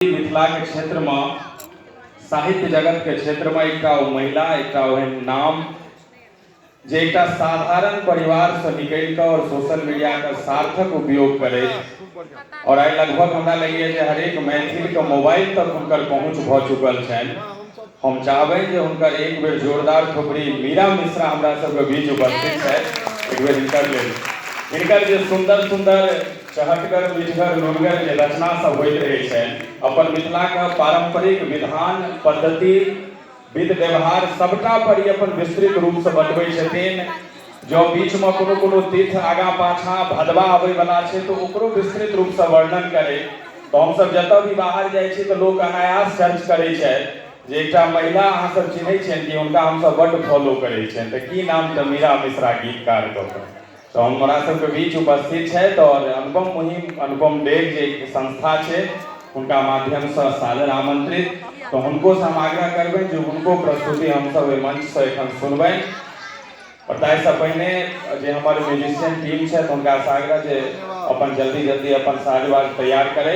मिथिला के क्षेत्र में साहित्य जगत के क्षेत्र में एक महिला एक नाम जे एक साधारण परिवार से निकल कर और सोशल मीडिया का सार्थक उपयोग करे और आई लगभग हमरा लगे जे हरेक मैथिल के मोबाइल तक उनकर पहुंच भ चुकल छन। हम चाहबे जे उनकर एक बेर जोरदार ठोकरी मीरा मिश्रा हमरा सब के बीच उपस्थित है। एक बेर इनकर जे सुंदर सुंदर चहटगर मिठगर नुनगर जे रचना सब होइत रहे छै अपन मिथिला का पारंपरिक विधान पद्धति विध व्यवहार सबटा पर ही अपन विस्तृत रूप से बतबै छथिन। जो बीच में कोनो तीर्थ आगा पाछा भदवा आबै वाला छै तो ओकरो विस्तृत रूप से वर्णन करे। तो हम सब जतऽ भी बाहर जाइ छी तो लोग अनायास सर्च करै छै जे एकटा महिला अहाँ सब चिन्है छियनि कि हुनका हम सब बड फॉलो करै छियनि तऽ की नाम तऽ मीरा मिश्रा गीतकार कऽ। तो हमरा सबके बीच उपस्थित है और अनुपम मुहिम अनुपम डेग जे संस्था है उनका माध्यम से सादर आमंत्रित। तो उनको से हम आग्रह करबे जो उनको प्रस्तुति हम सब मंच से एखन सुनबे और ताहि से पहले जे हमारे म्यूजिशियन टीम है तो उनका आग्रह जे अपन जल्दी अपन साजबाज तैयार करे।